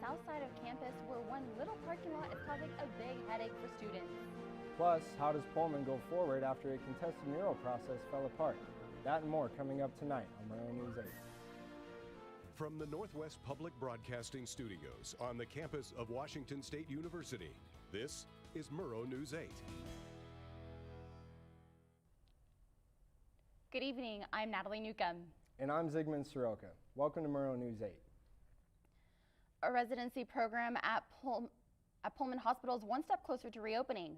south side of campus where one little parking lot is causing a big headache for students. Plus, how does Pullman go forward after a contested mural process fell apart? That and more coming up tonight on Murrow News 8. From the Northwest Public Broadcasting Studios on the campus of Washington State University, this is Murrow News 8. Good evening, I'm Natalie Newcomb. And I'm Zygmunt Soroka. Welcome to Murrow News 8. A residency program at Pullman Hospital is one step closer to reopening.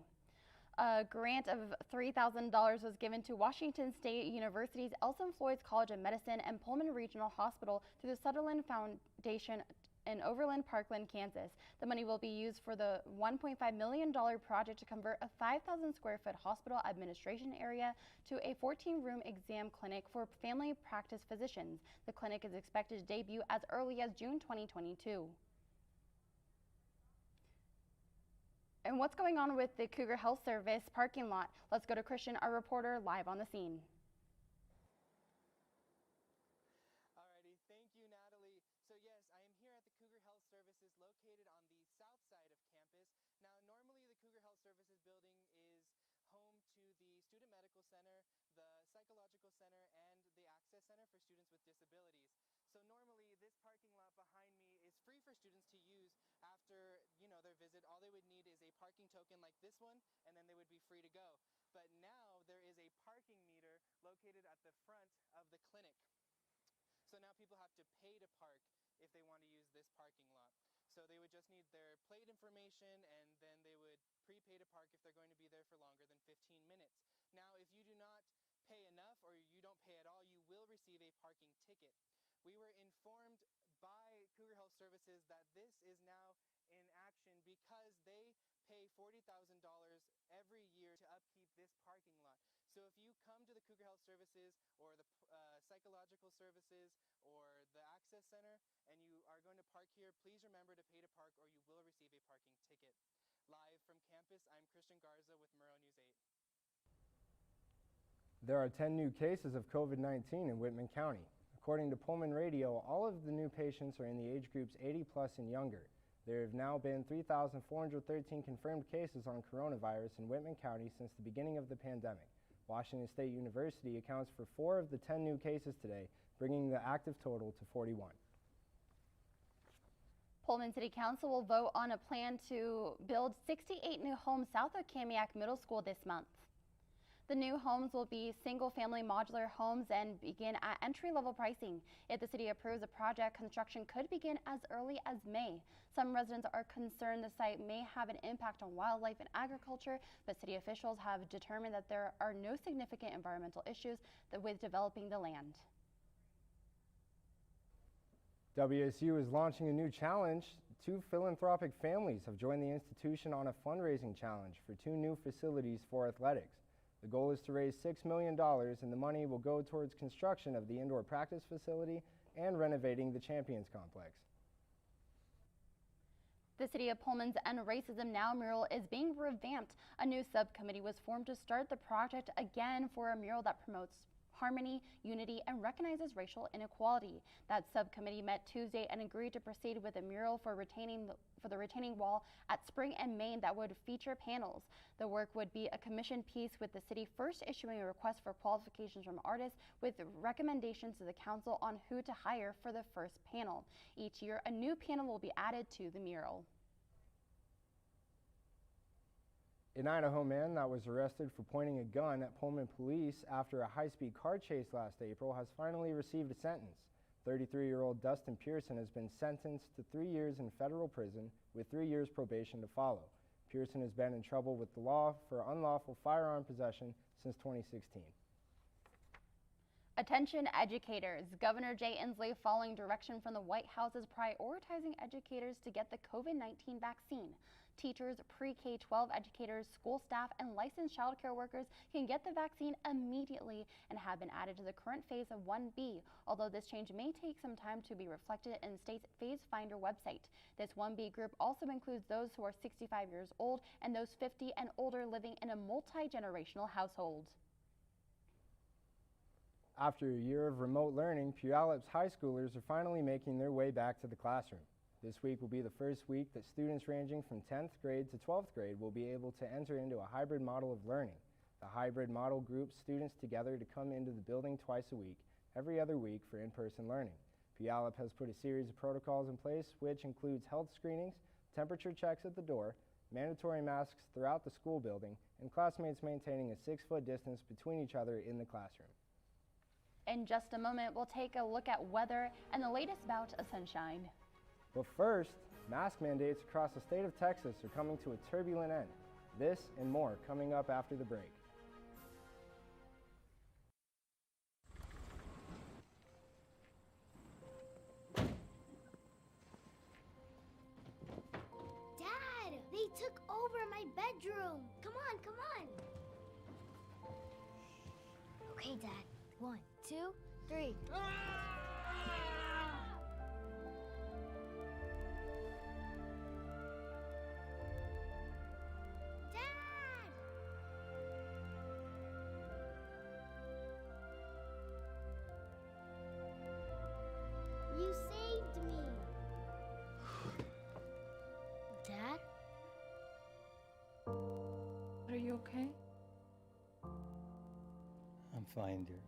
A grant of $3,000 was given to Washington State University's Elson Floyd's College of Medicine and Pullman Regional Hospital through the Sutherland Foundation in Overland Parkland, Kansas. The money will be used for the $1.5 million project to convert a 5,000 square foot hospital administration area to a 14-room exam clinic for family practice physicians. The clinic is expected to debut as early as June 2022. And what's going on with the Cougar Health Service parking lot? Let's go to Christian, our reporter, live on the scene. Alrighty, thank you, Natalie. So yes, I am here at the Cougar Health Services located on the south side of campus. Now, normally the Cougar Health Services building is home to the Student Medical Center, the Psychological Center, and the Access Center for students with disabilities. So normally this parking lot behind me is free for students to use after, their visit. All they would need is a parking token like this one, and then they would be free to go. But now there is a parking meter located at the front of the clinic. So now people have to pay to park if they want to use this parking lot. So they would just need their plate information, and then they would prepay to park if they're going to be there for longer than 15 minutes. Now, if you do not pay enough or you don't pay at all, you will receive a parking ticket. We were informed by Cougar Health Services that this is now in action because they pay $40,000 every year to upkeep this parking lot. So if you come to the Cougar Health Services or the Psychological Services or the Access Center and you are going to park here, please remember to pay to park or you will receive a parking ticket. Live from campus, I'm Christian Garza with Murrow News 8. There are 10 new cases of COVID-19 in Whitman County. According to Pullman Radio, all of the new patients are in the age groups 80 plus and younger. There have now been 3,413 confirmed cases on coronavirus in Whitman County since the beginning of the pandemic. Washington State University accounts for 4 of the 10 new cases today, bringing the active total to 41. Pullman City Council will vote on a plan to build 68 new homes south of Kamiak Middle School this month. The new homes will be single-family modular homes and begin at entry-level pricing. If the city approves the project, construction could begin as early as May. Some residents are concerned the site may have an impact on wildlife and agriculture, but city officials have determined that there are no significant environmental issues with developing the land. WSU is launching a new challenge. 2 philanthropic families have joined the institution on a fundraising challenge for 2 new facilities for athletics. The goal is to raise $6 million, and the money will go towards construction of the indoor practice facility and renovating the Champions Complex. The City of Pullman's End Racism Now mural is being revamped. A new subcommittee was formed to start the project again for a mural that promotes harmony, unity, and recognizes racial inequality. That subcommittee met Tuesday and agreed to proceed with a mural for the retaining wall at Spring and Main that would feature panels. The work would be a commissioned piece, with the city first issuing a request for qualifications from artists with recommendations to the council on who to hire for the first panel. Each year, a new panel will be added to the mural. An Idaho man that was arrested for pointing a gun at Pullman police after a high-speed car chase last April has finally received a sentence. 33-year-old Dustin Pearson has been sentenced to 3 years in federal prison with 3 years probation to follow. Pearson has been in trouble with the law for unlawful firearm possession since 2016. Attention educators. Governor Jay Inslee, following direction from the White House, is prioritizing educators to get the COVID-19 vaccine. Teachers, pre-K-12 educators, school staff, and licensed child care workers can get the vaccine immediately and have been added to the current phase of 1B, although this change may take some time to be reflected in the state's Phase Finder website. This 1B group also includes those who are 65 years old and those 50 and older living in a multi-generational household. After a year of remote learning, Puyallups high schoolers are finally making their way back to the classroom. This week will be the first week that students ranging from 10th grade to 12th grade will be able to enter into a hybrid model of learning. The hybrid model groups students together to come into the building twice a week, every other week for in-person learning. Puyallup has put a series of protocols in place, which includes health screenings, temperature checks at the door, mandatory masks throughout the school building, and classmates maintaining a 6-foot distance between each other in the classroom. In just a moment, we'll take a look at weather and the latest bout of sunshine. But first, mask mandates across the state of Texas are coming to a turbulent end. This and more coming up after the break. Dad, they took over my bedroom. Come on, come on. Okay, Dad. 1, 2, 3. You saved me. Dad? Are you okay? I'm fine, dear.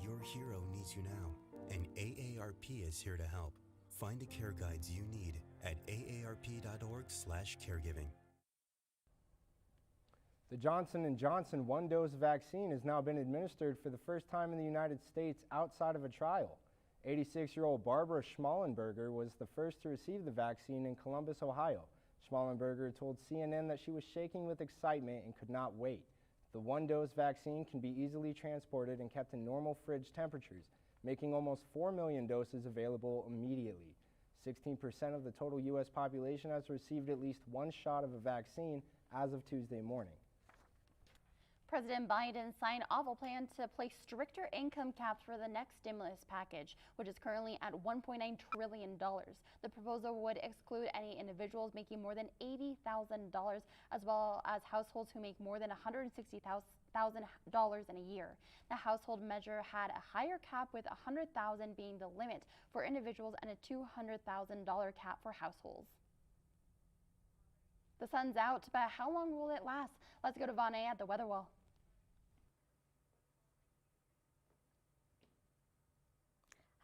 Your hero needs you now, and AARP is here to help. Find the care guides you need at aarp.org/caregiving. The Johnson & Johnson one-dose vaccine has now been administered for the first time in the United States outside of a trial. 86-year-old Barbara Schmallenberger was the first to receive the vaccine in Columbus, Ohio. Schmallenberger told CNN that she was shaking with excitement and could not wait. The one-dose vaccine can be easily transported and kept in normal fridge temperatures, making almost 4 million doses available immediately. 16% of the total U.S. population has received at least one shot of a vaccine as of Tuesday morning. President Biden signed off a plan to place stricter income caps for the next stimulus package, which is currently at $1.9 trillion. The proposal would exclude any individuals making more than $80,000, as well as households who make more than $160,000 in a year. The household measure had a higher cap, with $100,000 being the limit for individuals and a $200,000 cap for households. The sun's out, but how long will it last? Let's go to Vonne at the weather wall.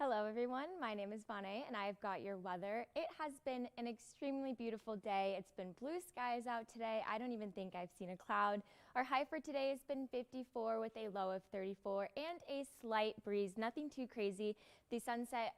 Hello everyone, my name is Vonne and I've got your weather. It has been an extremely beautiful day. It's been blue skies out today. I don't even think I've seen a cloud. Our high for today has been 54 with a low of 34 and a slight breeze, nothing too crazy. The sunset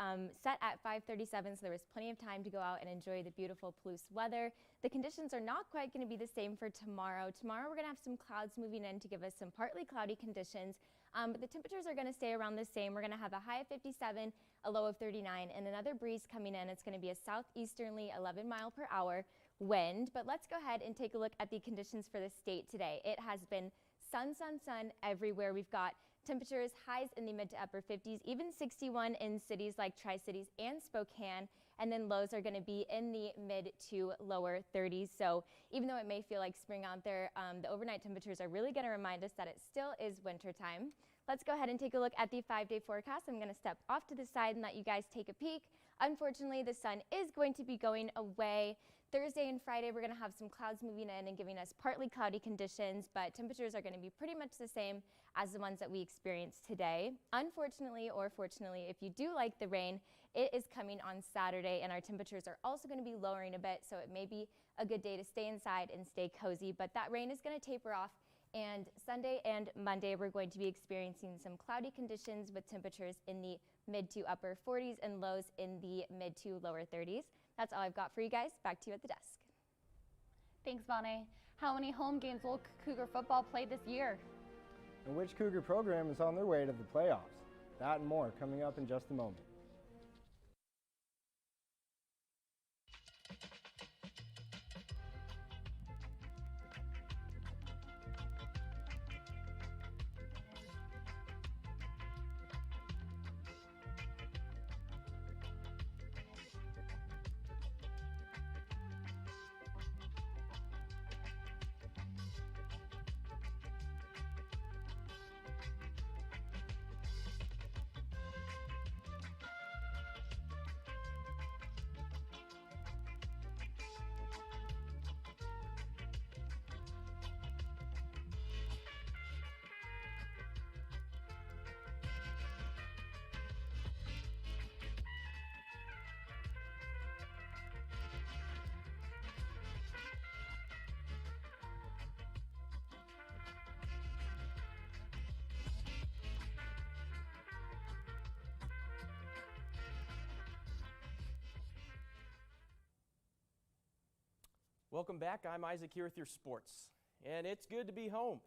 set at 5:37, so there was plenty of time to go out and enjoy the beautiful Palouse weather. The conditions are not quite going to be the same for tomorrow. Tomorrow we're going to have some clouds moving in to give us some partly cloudy conditions. But the temperatures are going to stay around the same. We're going to have a high of 57, a low of 39, and another breeze coming in. It's going to be a southeasterly 11 mile per hour wind. But let's go ahead and take a look at the conditions for the state today. It has been sun, sun, sun everywhere. We've got temperatures highs in the mid to upper 50s, even 61 in cities like Tri-Cities and Spokane, and then lows are going to be in the mid to lower 30s. So even though it may feel like spring out there, the overnight temperatures are really going to remind us that it still is winter time. Let's go ahead and take a look at the 5-day forecast. I'm going to step off to the side and let you guys take a peek. Unfortunately, the sun is going to be going away. Thursday and Friday, we're going to have some clouds moving in and giving us partly cloudy conditions, but temperatures are going to be pretty much the same as the ones that we experienced today. Unfortunately, or fortunately, if you do like the rain, it is coming on Saturday, and our temperatures are also going to be lowering a bit, so it may be a good day to stay inside and stay cozy, but that rain is going to taper off. And Sunday and Monday, we're going to be experiencing some cloudy conditions with temperatures in the mid to upper 40s and lows in the mid to lower 30s. That's all I've got for you guys. Back to you at the desk. Thanks, Vonne. How many home games will Cougar football play this year? And which Cougar program is on their way to the playoffs? That and more coming up in just a moment. Welcome back. I'm Isaac here with your sports. And it's good to be home.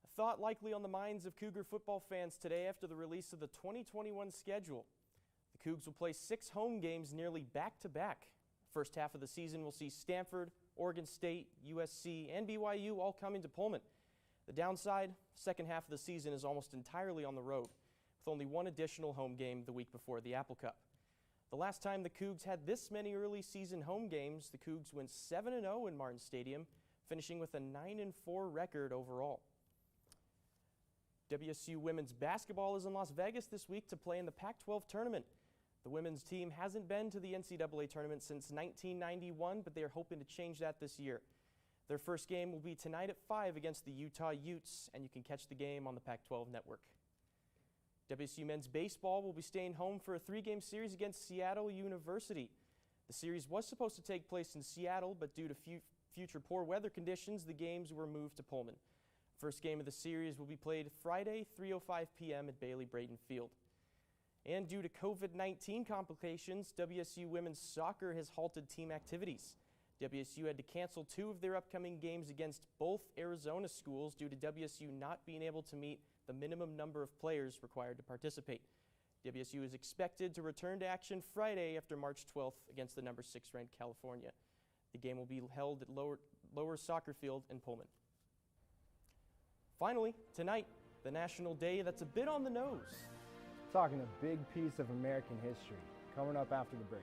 A thought likely on the minds of Cougar football fans today after the release of the 2021 schedule. The Cougs will play 6 home games nearly back-to-back. First half of the season will see Stanford, Oregon State, USC, and BYU all coming to Pullman. The downside, second half of the season is almost entirely on the road, with only one additional home game the week before the Apple Cup. The last time the Cougs had this many early season home games, the Cougs went 7-0 in Martin Stadium, finishing with a 9-4 record overall. WSU women's basketball is in Las Vegas this week to play in the Pac-12 tournament. The women's team hasn't been to the NCAA tournament since 1991, but they are hoping to change that this year. Their first game will be tonight at 5 against the Utah Utes, and you can catch the game on the Pac-12 network. WSU men's baseball will be staying home for a 3-game series against Seattle University. The series was supposed to take place in Seattle, but due to future poor weather conditions, the games were moved to Pullman. First game of the series will be played Friday, 3:05 p.m. at Bailey-Brayton Field. And due to COVID-19 complications, WSU women's soccer has halted team activities. WSU had to cancel 2 of their upcoming games against both Arizona schools due to WSU not being able to meet the minimum number of players required to participate. WSU is expected to return to action Friday after March 12th against the number 6 ranked California. The game will be held at Lower Soccer Field in Pullman. Finally, tonight, the national day that's a bit on the nose. Talking a big piece of American history, coming up after the break.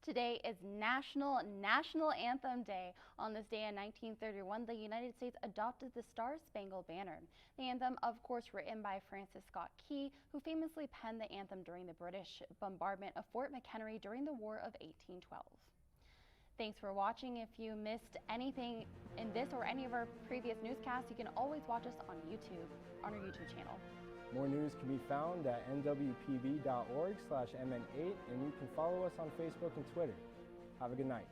Today is National Anthem Day. On this day in 1931, the United States adopted the Star-Spangled Banner. The anthem, of course, written by Francis Scott Key, who famously penned the anthem during the British bombardment of Fort McHenry during the War of 1812. Thanks for watching. If you missed anything in this or any of our previous newscasts, you can always watch us on YouTube, on our YouTube channel. More news can be found at nwpb.org/mn8, and you can follow us on Facebook and Twitter. Have a good night.